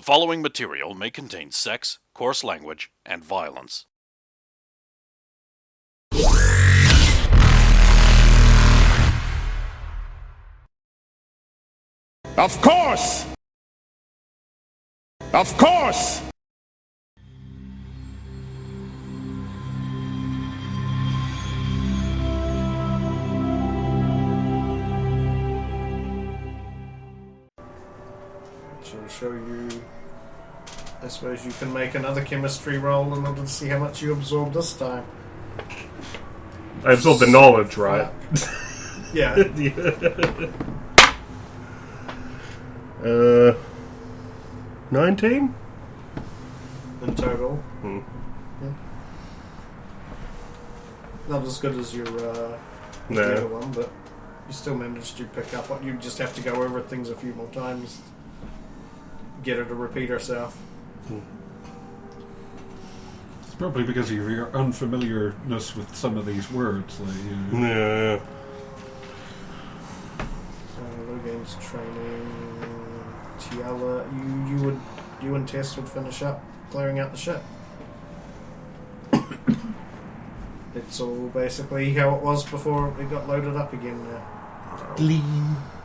following material may contain sex, coarse language, and violence. Of course! Of course! She'll show you. I suppose you can make another chemistry roll in order to see how much you absorb this time. I absorbed the knowledge, right? Yeah. 19? In total. Hmm. Yeah. Not as good as your the No. other one, but you still managed to pick up what you just have to go over things a few more times. Get her to repeat herself. It's probably because of your unfamiliarness with some of these words. Like, you know. Yeah. Low games training. Tiala, you and Tess would finish up clearing out the ship. It's all basically how it was before it got loaded up again now.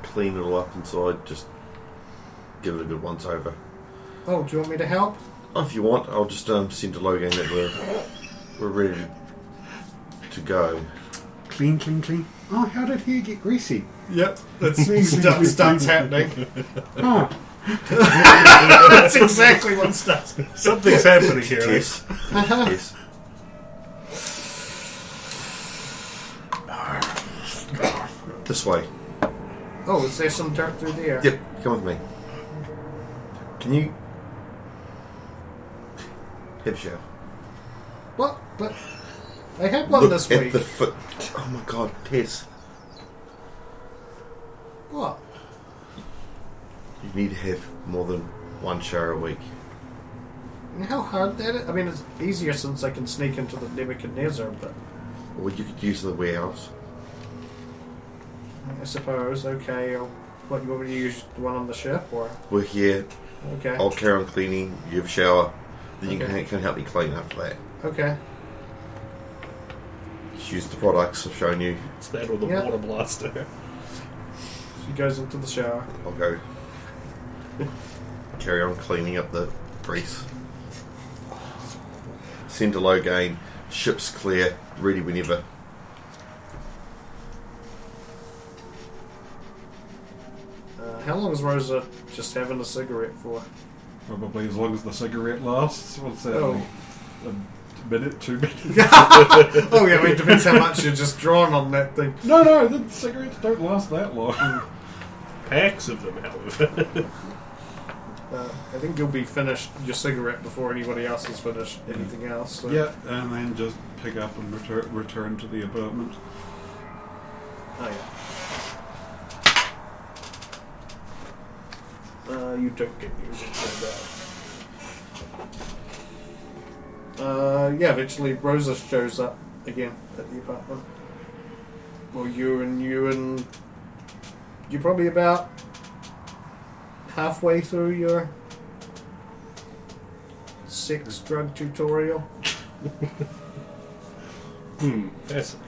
Clean it all up inside, just give it a good once over. Oh, do you want me to help? Oh, if you want, I'll just send to Logan that we're ready to go. Clean, clean, clean. Oh, how did he get greasy? Yep, that's starts happening. Oh, That's exactly what starts. Something's happening here. Yes. Yes. This way. Oh, is there some dirt through there? Yep, come with me. Can you have a shower? What? But I had one Look this at week. the foot. Oh my god, Tess. What? You need to have more than one shower a week. And how hard that is? I mean, it's easier since I can sneak into the Nebuchadnezzar, but Or you could use the warehouse. I suppose. Okay, what, you want me to use the one on the ship, or? We're here. Okay. I'll carry on cleaning. You have a shower. Then you Okay. can help me clean after that. Okay. Just use the products I've shown you. It's that or the Yeah. water blaster. She goes into the shower. I'll go carry on cleaning up the grease. Send to low gain. Ship's clear. Ready whenever. How long is Rosa just having a cigarette for? probably as long as the cigarette lasts. What's that? Oh. Like a minute, 2 minutes? Oh yeah, I mean, it depends how much you're just drawing on that thing. No, the cigarettes don't last that long. Packs of them, however. I think you'll be finished your cigarette before anybody else has finished anything else. So. Yeah, and then just pick up and return to the apartment. Oh yeah. You don't get music for that. Yeah, eventually Rosa shows up again at the apartment. Well, you're probably about halfway through your sex drug tutorial. Fascinating.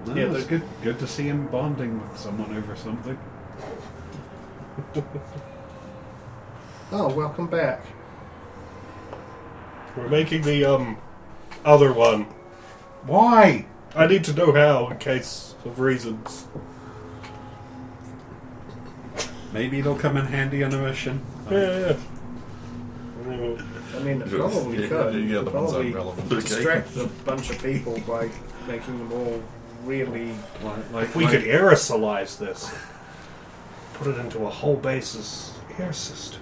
No, Yeah, it's good to see him bonding with someone over something. Oh, welcome back. We're making the other one. Why? I need to know how in case of reasons. Maybe it'll come in handy on a mission. Yeah. I mean, it probably could. Yeah, the ones Probably irrelevant. distract a bunch of people by making them all really. If we could aerosolize this, put it into a whole base's air system.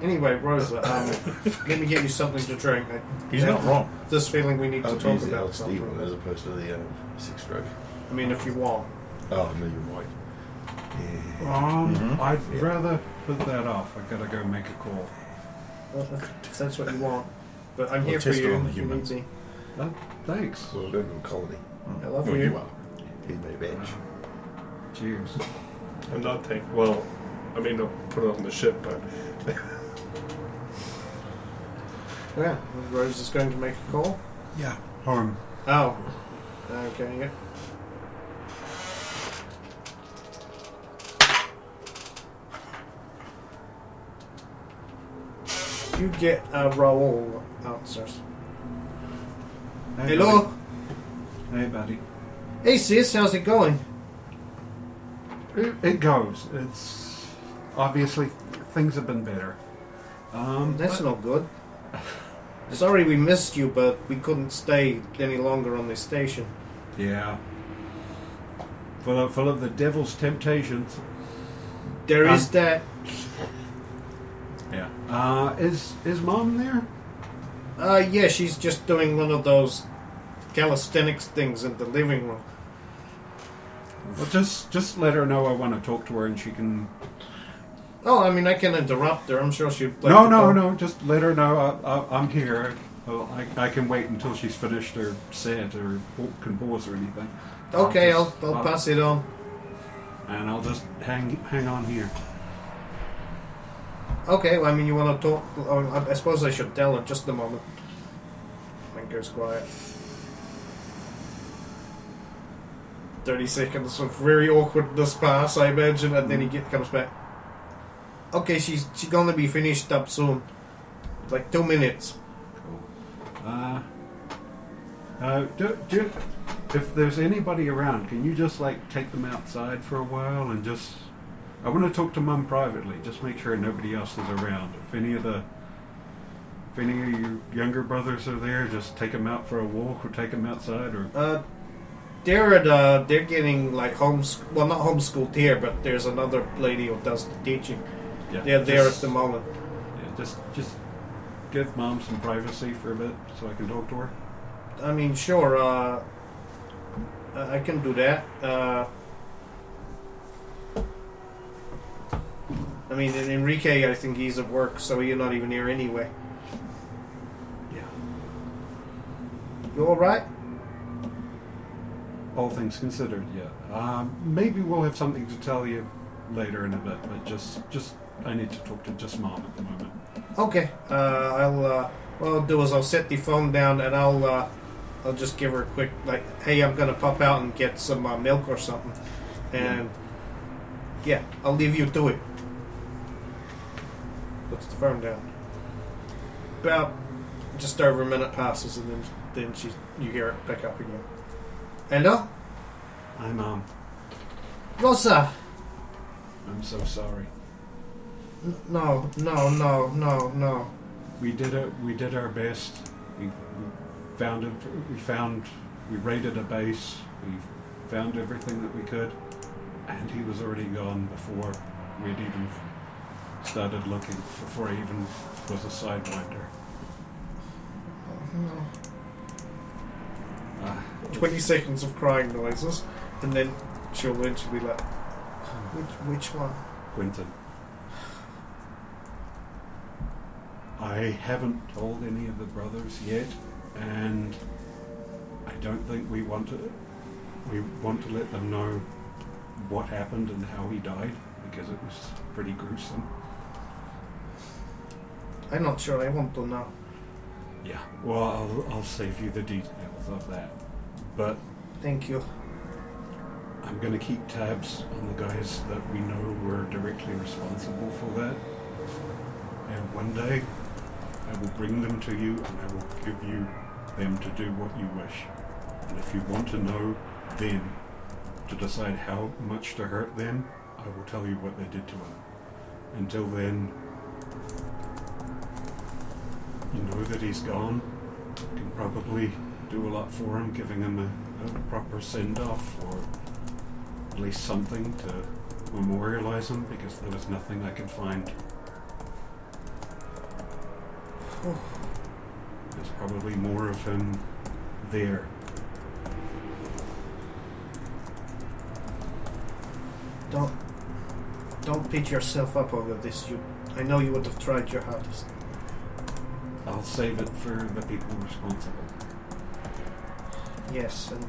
Anyway, Rosa, let me get you something to drink. He's not wrong. This feeling we need to I'll talk use the about LSD one something. as opposed to the six stroke. I mean, if you want. Oh, no, you're right. Yeah. I'd rather put that off. I gotta go make a call. Well, if that's what you want. But I'm We'll here for test it you on the if you need humans. me. Thanks. We'll go to a colony. I love Well, you. you are. He's my badge. Cheers. I'm not taking. Well, I mean, I'll put it on the ship, but Yeah, Rose is going to make a call. Yeah. Harm. Oh. Okay, yeah. You get a Raoul answers. Hey, Hello? buddy. Hey, buddy. Hey sis, how's it going? It goes. It's obviously things have been better. That's but- not good. Sorry we missed you, but we couldn't stay any longer on this station. Yeah. Full of the devil's temptations. There is that. Yeah. Is Mom there? Yeah, she's just doing one of those calisthenics things in the living room. Well, just let her know I want to talk to her, and she can. Oh, I mean, I can interrupt her. I'm sure she'd like No, to no, talk. no. Just let her know I'm here. Well, I can wait until she's finished her set or can pause or anything. Okay, I'll I'll pass it on. And I'll just hang on here. Okay, well, I mean, you want to talk? I suppose I should tell her just a moment. Then goes quiet. 30 seconds of very awkwardness pass, I imagine, and then he comes back. Okay, she's gonna be finished up soon. Like 2 minutes. If there's anybody around, can you just take them outside for a while and just? I want to talk to Mum privately. Just make sure nobody else is around. If any of your younger brothers are there, just take them out for a walk or take them outside or. They're getting like not homeschooled here, but there's another lady who does the teaching. Yeah, They're there at the moment. Yeah, just give Mom some privacy for a bit so I can talk to her. I mean, sure. I can do that. I mean, Enrique, I think he's at work, so you're not even here anyway. Yeah. You all right? All things considered, yeah. Maybe we'll have something to tell you later in a bit, but just I need to talk to just Mom at the moment. Okay. What I'll do is I'll set the phone down and I'll just give her a quick hey, I'm gonna pop out and get some milk or something, and yeah, I'll leave you to it. Puts the phone down. About just over a minute passes, and then you hear it pick up again. Hello, Hi, Mom. Rosa. I'm so sorry. No. We did our best. We raided a base. We found everything that we could, and he was already gone before we'd even started looking. Before he even was a Sidewinder. 20 seconds of crying noises, and then she'll eventually be like, which one? Quentin. I haven't told any of the brothers yet, and I don't think we want to let them know what happened and how he died, because it was pretty gruesome. I'm not sure I want to know. Yeah, well, I'll save you the details of that. But Thank you. I'm going to keep tabs on the guys that we know were directly responsible for that. And one day, I will bring them to you and I will give you them to do what you wish. And if you want to know then, to decide how much to hurt them, I will tell you what they did to him. Until then, you know that he's gone. You can probably do a lot for him, giving him a proper send-off, or at least something to memorialize him, because there was nothing I could find. There's probably more of him there. Don't beat yourself up over this. I know you would have tried your hardest. I'll save it for the people responsible. Yes, and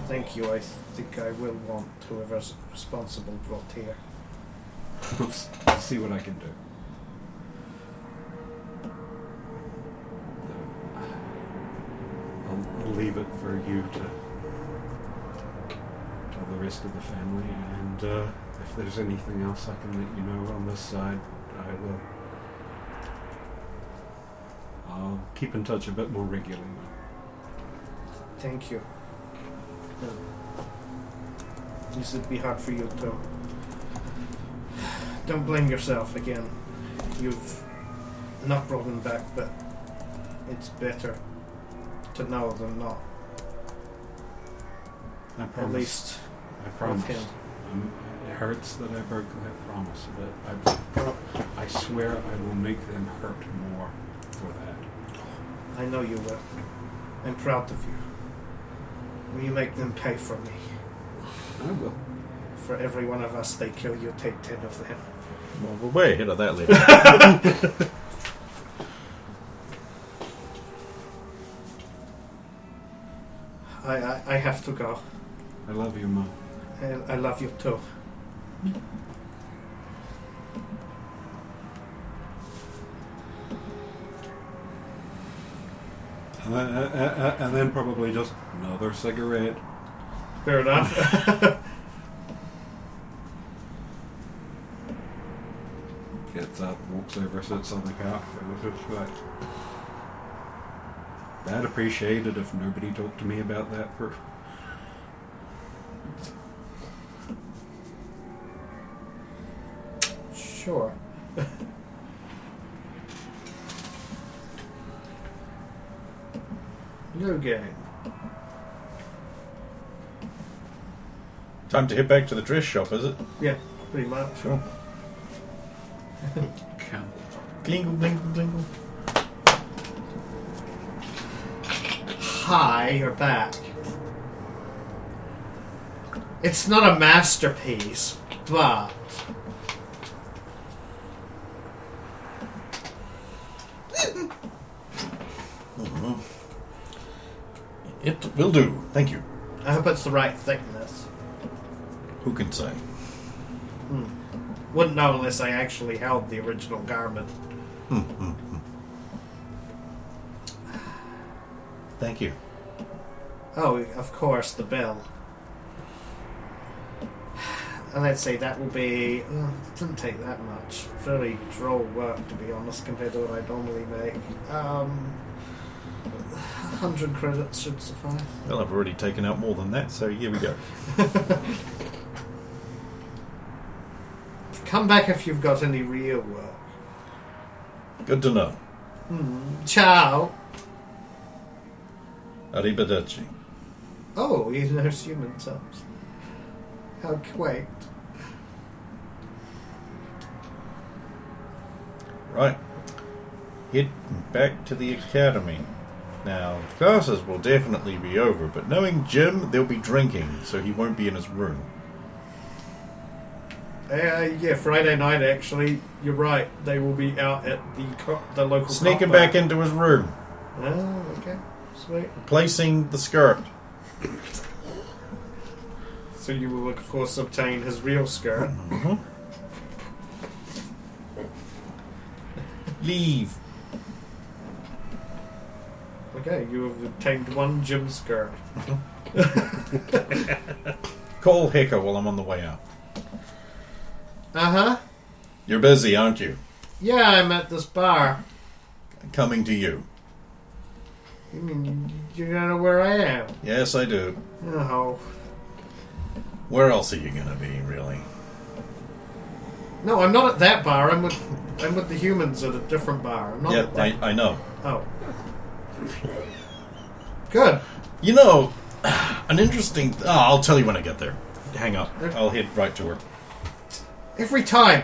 Thank you. I think I will want whoever's responsible brought here. I'll see what I can do. I'll leave it for you to tell the rest of the family, and if there's anything else I can let you know on this side, I will. I'll keep in touch a bit more regularly. Thank you. This would be hard for you too. Don't blame yourself again. You've not brought him back, but it's better to know than not. I At promise. least I promise. with him. It hurts that I broke that promise, but I swear I will make them hurt more for that. I know you will. I'm proud of you. Will you make them pay for me? I will. For every one of us they kill, you take 10 of them. Well, we're way ahead of that later. I have to go. I love you, Mom. I love you too. And then probably just another cigarette. Fair enough. Gets up, walks over, sits on the couch, and it's just like, I'd appreciate it if nobody talked to me about that for. Sure. No game. Time to head back to the dress shop, is it? Yeah, pretty much. Sure. Count. Glingle, glingle, glingle. Hi, you're back. It's not a masterpiece, but It will do. Thank you. I hope it's the right thickness. Who can say? Wouldn't know unless I actually held the original garment. Thank you. Oh, of course, the bill. And let's say that will be... it doesn't take that much. Really droll work, to be honest, compared to what I normally make. 100 credits should suffice. Well, I've already taken out more than that, so here we go. Come back if you've got any real work. Good to know. Ciao! Arrivederci. Oh, he knows human terms. How quaint. Right. Head back to the academy. Now, classes will definitely be over, but knowing Jim, they'll be drinking, so he won't be in his room. Yeah, Friday night, actually. You're right. They will be out at the local Sneaking cop bar. back into his room, Oh, okay. Sweet. replacing the skirt. So you will, of course, obtain his real skirt. Leave. Okay, you have obtained one Jim skirt. Call Hecker while I'm on the way out. Uh-huh. You're busy, aren't you? Yeah, I'm at this bar. Coming to you. You mean you don't know where I am? Yes, I do. Oh. Where else are you gonna be, really? No, I'm not at that bar. I'm with the humans at a different bar. I'm not Yeah, at that. I know. Oh. Good. You know, an interesting... I'll tell you when I get there. Hang up. I'll head right to her. Every time.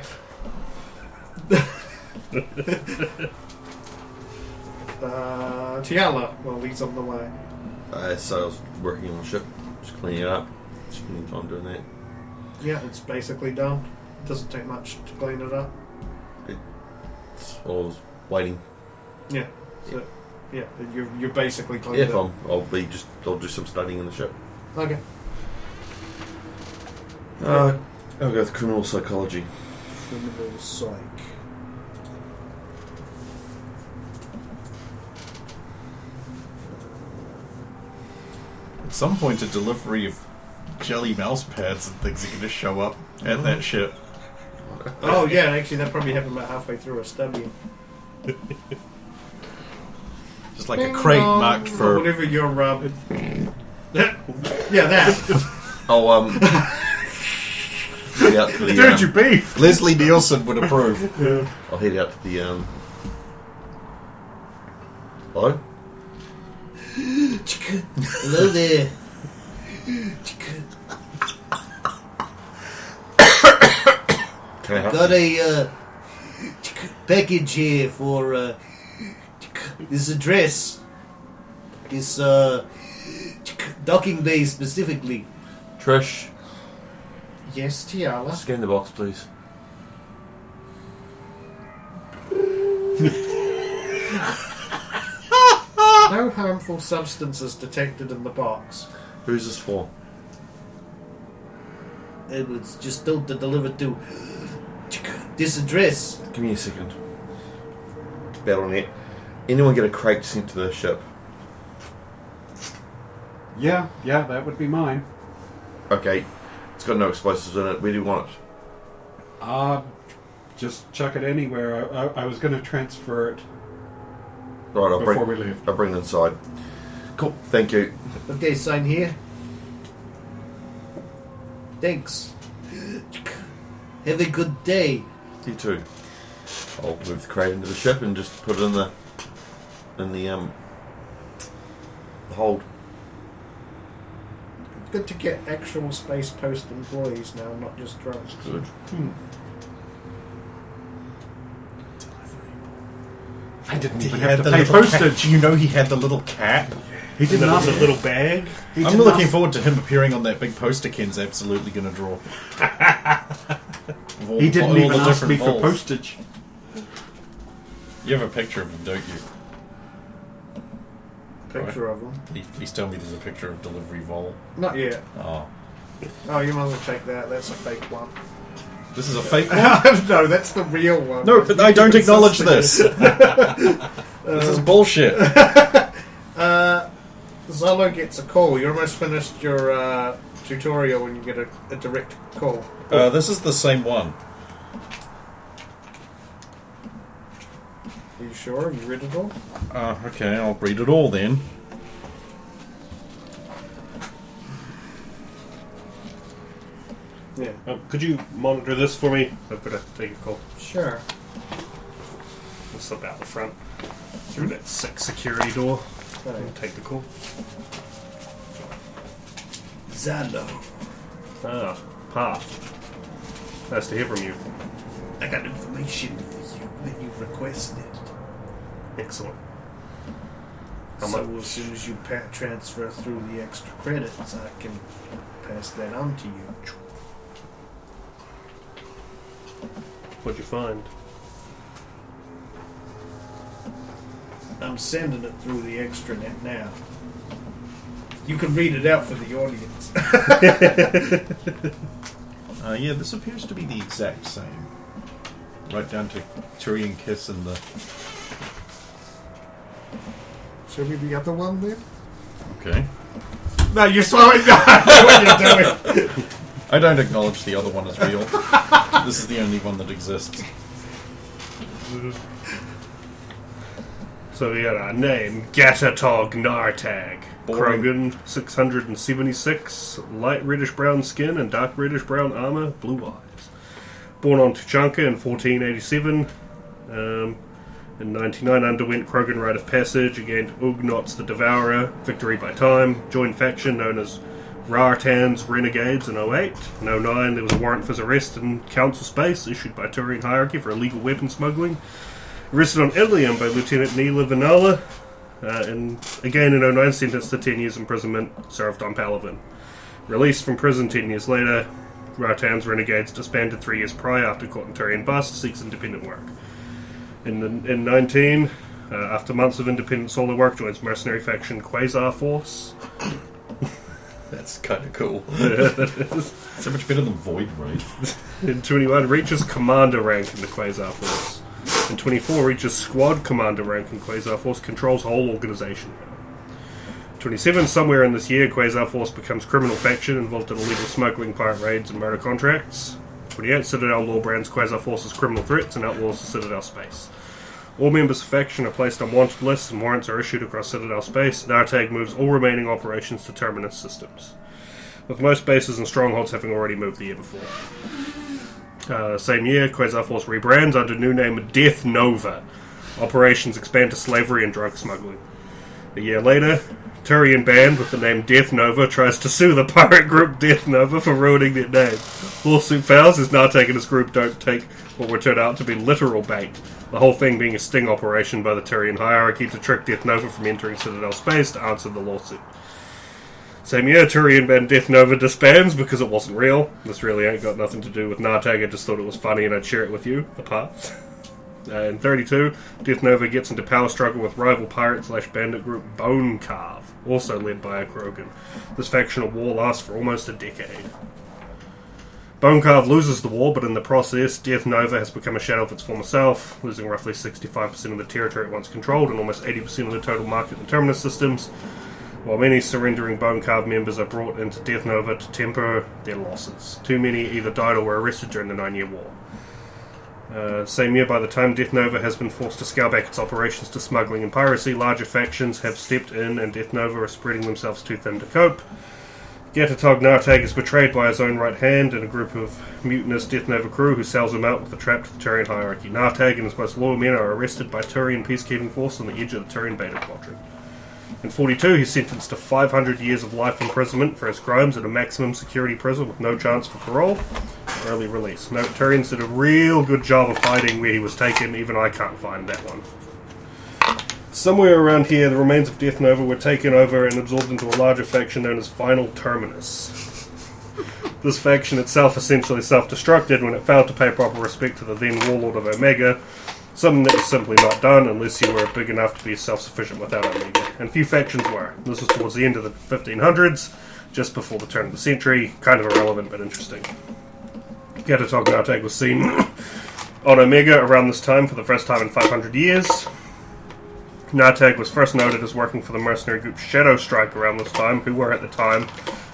Tiala, well, he's on the way. So I was working on the ship, just cleaning it up. Spending time doing that. Yeah, it's basically done. Doesn't take much to clean it up. I was waiting. Yeah. So, yeah, you're basically cleaning it up. I'll do some studying in the ship. Okay. I'll go with criminal psychology. Criminal psych. At some point, a delivery of jelly mouse pads and things are going to show up at that ship. Oh yeah, actually that probably happened about halfway through a study. Just like a crate marked for... whatever your yeah, that. I'll head out to the Dude, you beef! Leslie Nielsen would approve. I'll head out to the Hello? Hello there. Can I help? Got a package here for this address. This docking bay specifically. Trish, Yes, Tiala. scan the box, please. No harmful substances detected in the box. Who's this for? It was just told to deliver to this address. Give me a second. Battlenet. Anyone get a crate sent to the ship? Yeah, that would be mine. Okay. It's got no explosives in it. Where do you want it? Just chuck it anywhere. I was going to transfer it Right, I'll before bring we leave. I'll bring it inside. Cool. Thank you. Okay, sign here. Thanks. Have a good day. You too. I'll move the crate into the ship and just put it in the hold. Good to get actual Space Post employees now, not just drunks. Good. I didn't He even had have to the pay little postage. Cap. You know he had the little cap. He didn't ask a little bag. I'm looking forward to him appearing on that big poster Ken's absolutely going to draw. Of all- He didn't all even the ask different me for balls. postage. You have a picture of him, don't you? Picture of them. Please tell me there's a picture of Delivery Vol. Not yet. Oh. Oh, you might as well take that. That's a fake one. This is a fake one? No, that's the real one. No, but I don't acknowledge this. This is bullshit. Zolo gets a call. You almost finished your tutorial when you get a direct call. This is the same one. Are you sure? You read it all? Okay, I'll read it all then. Yeah. Could you monitor this for me? I've got to take a call. Sure. I'll slip out the front through that security door Right. and take the call. Zalo. Ah, Pa. Nice to hear from you. I got information for you that you requested. Excellent. How So much? as soon as you transfer through the extra credits, I can pass that on to you. What'd you find? I'm sending it through the extranet now. You can read it out for the audience. Yeah, this appears to be the exact same. Right down to Tyrion Kiss and the... Show me the other one then? Okay. No, you're slowing down. I know what you're doing. I don't acknowledge the other one as real. This is the only one that exists. So we got a name, Gatatog Nartag. Boring. Krogan, 676, light reddish-brown skin and dark reddish-brown armor, blue eyes. Born on Tuchanka in 1487. In 99 underwent Krogan Rite of Passage against Ugnots the Devourer, victory by time, joined faction known as Rartan's Renegades in 08. In 09 there was a warrant for his arrest in council space issued by Turian hierarchy for illegal weapon smuggling. Arrested on Ilium by Lieutenant Neela Vanala, and again in 09 sentenced to 10 years imprisonment, served on Palaven. Released from prison 10 years later, Rartan's Renegades disbanded 3 years prior after caught in Turian bust, seeks independent work. In 19, after months of independent solo work, joins mercenary faction Quasar Force. That's kind of cool. That is. So much better than Void Raid. In 21, reaches Commander rank in the Quasar Force. In 24, reaches Squad Commander rank in Quasar Force, controls whole organization. 27, somewhere in this year, Quasar Force becomes criminal faction involved in illegal smuggling, pirate raids, and murder contracts. 28, Citadel law brands Quasar Force as criminal threats and outlaws the Citadel space. All members of faction are placed on wanted lists and warrants are issued across Citadel space. Nartag moves all remaining operations to Terminus systems, with most bases and strongholds having already moved the year before. Same year, Quasar Force rebrands under new name Death Nova. Operations expand to slavery and drug smuggling. A year later, Turian band with the name Death Nova tries to sue the pirate group Death Nova for ruining their name. Lawsuit fails as Nartag and his group don't take what would turn out to be literal bait, the whole thing being a sting operation by the Turian hierarchy to trick Death Nova from entering Citadel space to answer the lawsuit. Same year, Turian band Death Nova disbands because it wasn't real. This really ain't got nothing to do with Nartag, I just thought it was funny and I'd share it with you, apart. In 32, Death Nova gets into power struggle with rival pirate/bandit group Bone Carve, also led by a Krogan. This factional war lasts for almost a decade. Bone Carve loses the war, but in the process, Death Nova has become a shadow of its former self, losing roughly 65% of the territory it once controlled and almost 80% of the total market in Terminus systems, while many surrendering Bone Carve members are brought into Death Nova to temper their losses. Too many either died or were arrested during the 9-year war. Same year, by the time Death Nova has been forced to scale back its operations to smuggling and piracy, larger factions have stepped in and Death Nova are spreading themselves too thin to cope. Gatatog Nartag is betrayed by his own right hand and a group of mutinous Death Nova crew who sells him out with a trap to the Turian hierarchy. Nartag and his most loyal men are arrested by Turian peacekeeping force on the edge of the Turian Beta Quadrant. In 42, he's sentenced to 500 years of life imprisonment for his crimes at a maximum security prison with no chance for parole or early release. No, Turians did a real good job of hiding where he was taken, even I can't find that one. Somewhere around here, the remains of Death Nova were taken over and absorbed into a larger faction known as Final Terminus. This faction itself essentially self-destructed when it failed to pay proper respect to the then Warlord of Omega, something that was simply not done unless you were big enough to be self-sufficient without Omega. And few factions were. This was towards the end of the 1500s, just before the turn of the century. Kind of irrelevant, but interesting. Gatatog Nartag was seen on Omega around this time for the first time in 500 years. Nartag was first noted as working for the mercenary group Shadow Strike around this time, who were at the time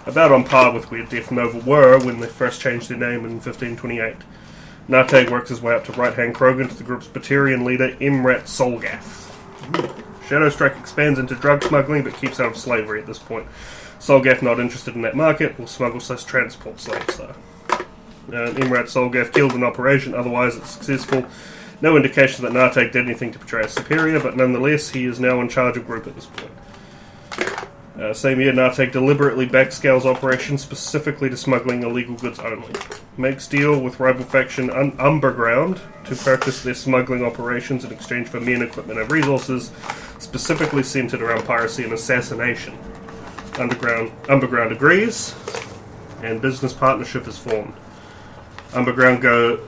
about on par with where Death Nova were when they first changed their name in 1528. Nartag works his way up to right-hand Krogan to the group's Batarian leader, Imrat Solgath. Shadow Strike expands into drug smuggling, but keeps out of slavery at this point. Solgath, not interested in that market, will smuggle/transport slaves, though. Imrat Solgath killed in operation, otherwise it's successful. No indication that Nartag did anything to betray his superior, but nonetheless, he is now in charge of group at this point. Same year, Nartag deliberately backscales operations specifically to smuggling illegal goods only. Makes deal with rival faction Underground to purchase their smuggling operations in exchange for men, equipment, and resources, specifically centered around piracy and assassination. Underground agrees, and business partnership is formed. Underground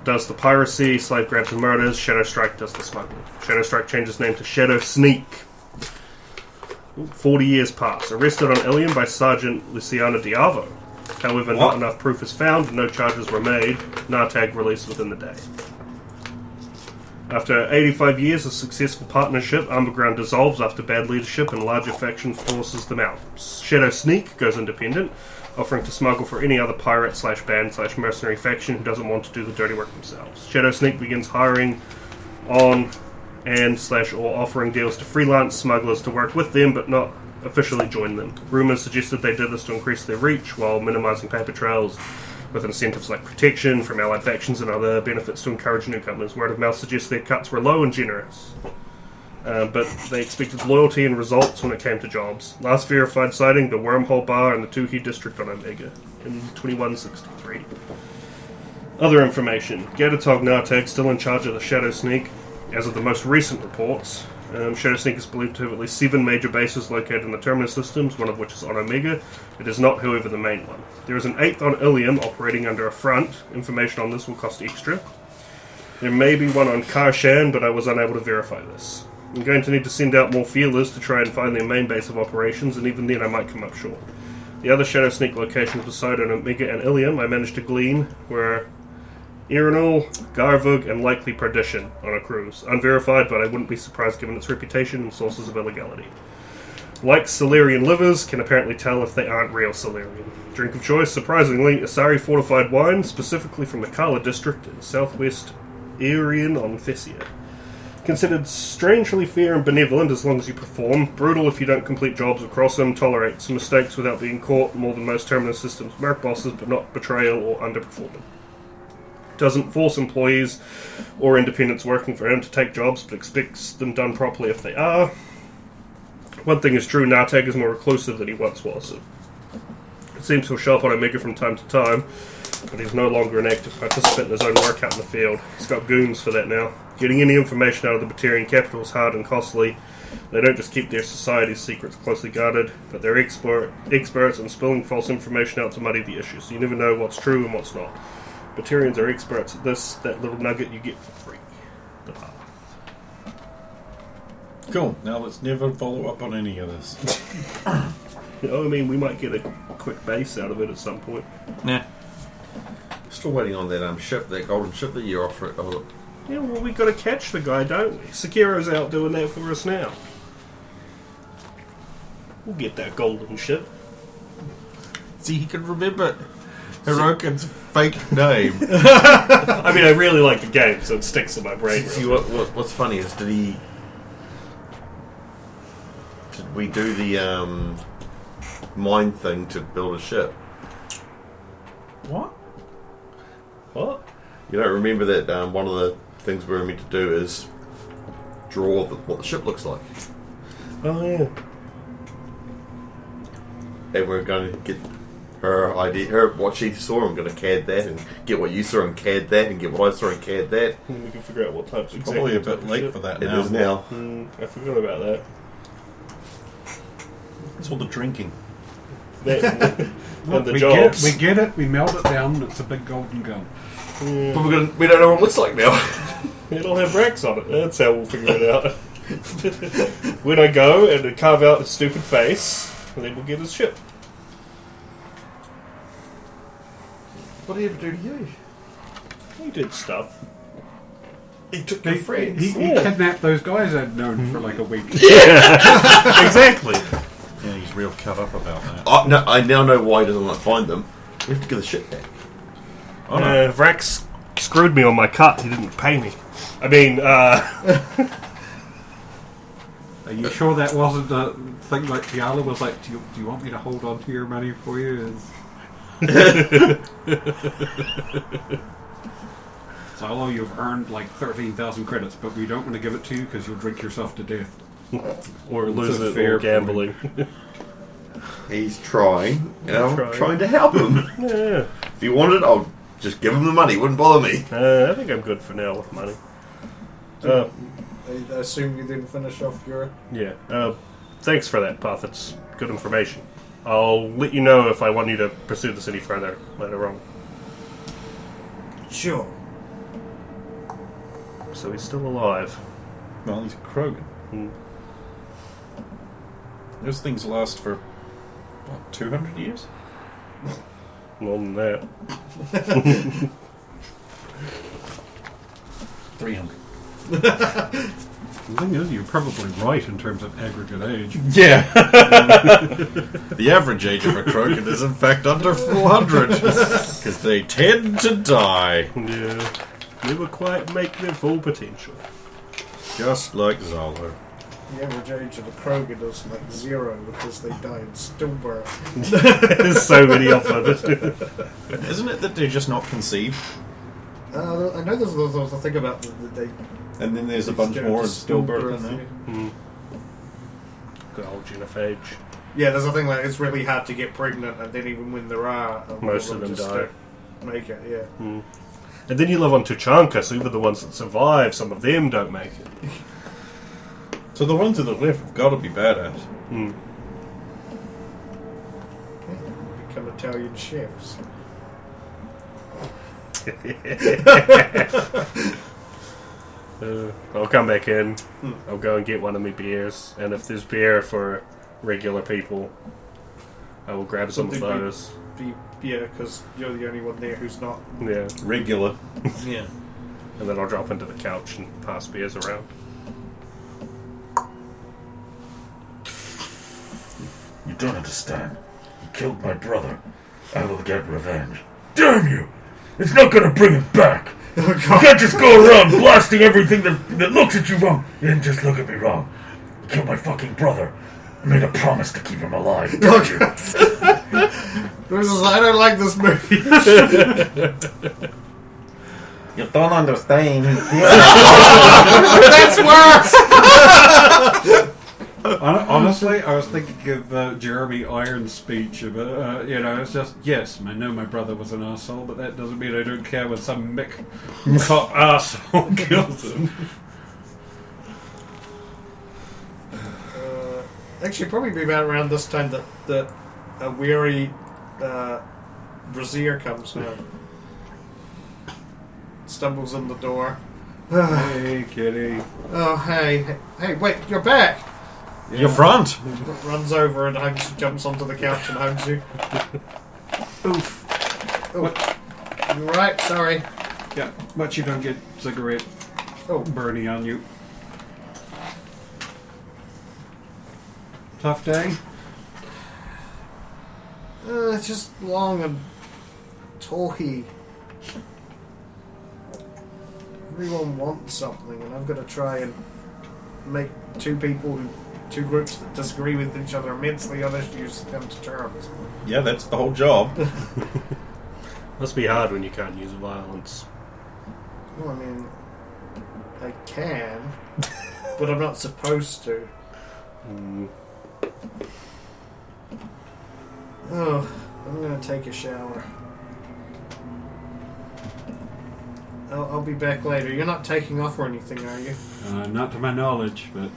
does the piracy, slave grabs and murders, Shadow Strike does the smuggling. Shadow Strike changes name to Shadow Sneak. 40 years pass. Arrested on Ilium by Sergeant Luciana Diavo. However, not enough proof is found, no charges were made. Nartag released within the day. After 85 years of successful partnership, Underground dissolves after bad leadership and larger faction forces them out. Shadow Sneak goes independent, offering to smuggle for any other pirate/band/mercenary faction who doesn't want to do the dirty work themselves. Shadow Sneak begins hiring on and/or offering deals to freelance smugglers to work with them but not officially join them. Rumours suggested they did this to increase their reach while minimising paper trails with incentives like protection from allied factions and other benefits to encourage newcomers. Word of mouth suggests their cuts were low and generous. But they expected loyalty and results when it came to jobs. Last verified sighting, the Wormhole Bar in the Tuhi district on Omega in 2163. Other information. Gatatog Nartag still in charge of the Shadow Sneak. As of the most recent reports, Shadow Sneak is believed to have at least 7 major bases located in the Terminus systems, one of which is on Omega. It is not, however, the main one. There is an 8th on Ilium operating under a front. Information on this will cost extra. There may be one on Karshan, but I was unable to verify this. I'm going to need to send out more feelers to try and find their main base of operations, and even then I might come up short. The other Shadow Sneak locations beside Omega and Ilium I managed to glean were Irinal, Garvug, and likely Perdition on a cruise. Unverified, but I wouldn't be surprised given its reputation and sources of illegality. Like Solarian livers, can apparently tell if they aren't real Solarian. Drink of choice, surprisingly, Asari fortified wine, specifically from the Kala district in southwest Irian on Thessia. Considered strangely fair and benevolent as long as you perform, brutal if you don't complete jobs across them, tolerates mistakes without being caught more than most terminus systems mark bosses, but not betrayal or underperforming. Doesn't force employees or independents working for him to take jobs, but expects them done properly if they are. One thing is true, Nartag is more reclusive than he once was. It seems he'll show up on Omega from time to time, but he's no longer an active participant in his own work out in the field. He's got goons for that now. Getting any information out of the Batarian capital is hard and costly. They don't just keep their society's secrets closely guarded, but they're experts in spilling false information out to muddy the issues. So you never know what's true and what's not. Batarians are experts at this, that little nugget you get for free. The path. Cool. Now let's never follow up on any of this. You know, I mean, we might get a quick base out of it at some point. Nah. Still waiting on that ship, that golden ship that you offer. Oh, Yeah, well, we got to catch the guy, don't we? Sekiro's out doing that for us now. We'll get that golden ship. See, he can remember Hirokin's fake name. I mean, I really like the game, so it sticks in my brain. see, what's funny is, did we do the mine thing to build a ship? What? What? You don't remember that one of the things we were meant to do is draw what the ship looks like? Oh, yeah. And we're going to get her idea, what she saw, I'm going to CAD that, and get what you saw and CAD that, and get what I saw and CAD that. We can figure out what types of Probably a bit late for that It now. is now. I forgot about that. It's all the drinking. That and the we jobs. get it, we melt it down, and it's a big golden gun. But we don't know what it looks like now. It'll have racks on it. That's how we'll figure it out. When I go and carve out his stupid face, then we'll get his ship. What did he ever do to you? He did stuff. He took your friends. He kidnapped those guys I'd known for like a week. Exactly. Yeah, he's real cut up about that. I now know why he doesn't want to find them. We have to give the ship back. Oh, no. Vrax screwed me on my cut. He didn't pay me. I mean, Are you sure that wasn't a thing like Fiala was like, do you want me to hold on to your money for you? Salo, you've earned like 13,000 credits, but we don't want to give it to you because you'll drink yourself to death. or lose a it, fair or gambling. He's trying, and I'm Trying. trying to help him. Yeah. If he wanted, I'll just give him the money. It wouldn't bother me. I think I'm good for now with money. I assume you didn't finish off your... Yeah. Thanks for that, Path. It's good information. I'll let you know if I want you to pursue this any further later on. Sure. So he's still alive. Well, he's a Krogan. Those things last for, what, 200 years? More than that. 300. The thing is, you're probably right in terms of aggregate age. Yeah. The average age of a Krogan is in fact under 400. Because they tend to die. Yeah. Never quite make their full potential. Just like Zalo. The average age of a Krogan is like 0 because they die in stillbirth. There's so many of them. Isn't it that they're just not conceived? I know there's a thing about the And then there's a bunch more in stillbirth in there? Good old genophage. Yeah, there's a thing like it's really hard to get pregnant, and then even when there are, Most of them just die. don't make it. Yeah. And then you live on Tuchanka, so even the ones that survive, some of them don't make it. So the ones to the left have got to be badass. Become Italian chefs. I'll come back in. I'll go and get one of my beers, and if there's beer for regular people, I will grab some of Something those. Yeah, because you're the only one there who's not. Yeah. Regular. Yeah. And then I'll drop into the couch and pass beers around. You don't understand. You killed my brother. I will get revenge. Damn you! It's not gonna bring it back. You can't just go around blasting everything that looks at you wrong. You didn't just look at me wrong. You killed my fucking brother. I made a promise to keep him alive. Damn you. I don't like this movie. You don't understand. That's worse. Honestly, I was thinking of Jeremy Irons' speech about, it's just, yes, I know my brother was an asshole, but that doesn't mean I don't care when some Mick cop asshole kills him. Actually, probably be about around this time that a weary brazier comes home. Stumbles in the door. Hey, kitty. Oh, hey, wait, you're back! Your front. Runs over and jumps onto the couch and hugs you. Oof. Oh, you right? Sorry. Yeah, but you don't get cigarette burning on you. Tough day? It's just long and talky. Everyone wants something, and I've got to try and make two groups that disagree with each other immensely on issues come to terms. Yeah, that's the whole job. Must be hard when you can't use violence. Well, I mean, I can, but I'm not supposed to. Oh, I'm gonna take a shower. I'll be back later. You're not taking off or anything, are you? Not to my knowledge, but...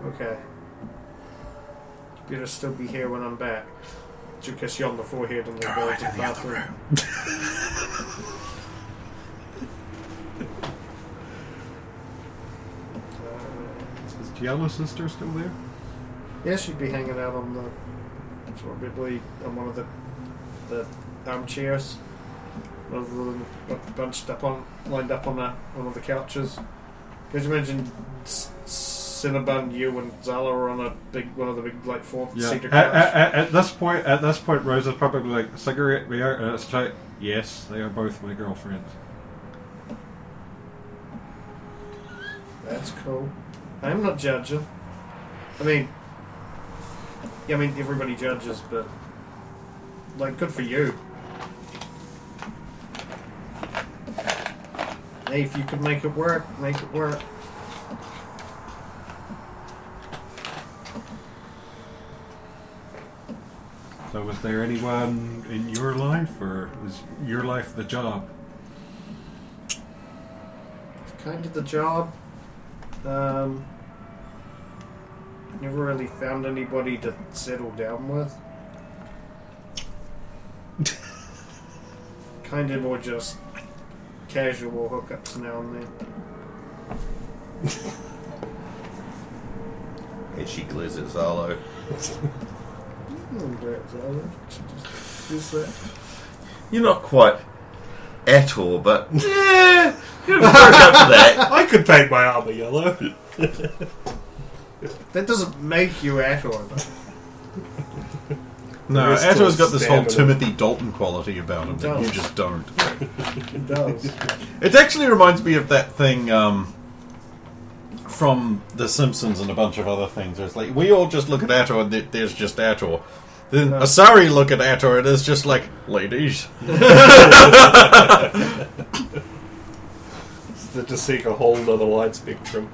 Okay. You better still be here when I'm back. She'll kiss you on the forehead and then go to the bathroom. Is Gianna's sister still there? Yeah, she'd be hanging out on probably on one of the armchairs, rather than lined up on one of the couches. Could you imagine Cinnabon, you, and Zala were on one of the big like four-seater couches? At this point, Rosa's probably like, cigarette beer, and it's like, yes, they are both my girlfriends. That's cool. I'm not judging. I mean, everybody judges, but like, good for you. Hey, if you could make it work, make it work. So was there anyone in your life, or was your life the job? Kind of the job. Never really found anybody to settle down with. Kind of more just casual hookups now and then. And she glares at Zalo. Is that? You're not quite at all, but yeah, you're work up to that. I could paint my armor yellow. That doesn't make you Ator, though. No, There is Ator's still got this whole stamina. Timothy Dalton quality about him that you does. just don't. It does. It actually reminds me of that thing from The Simpsons and a bunch of other things. It's like, we all just look at Ator and there's just Ator. Then Asari look at Ator and it's just like, ladies. To seek a whole other light spectrum.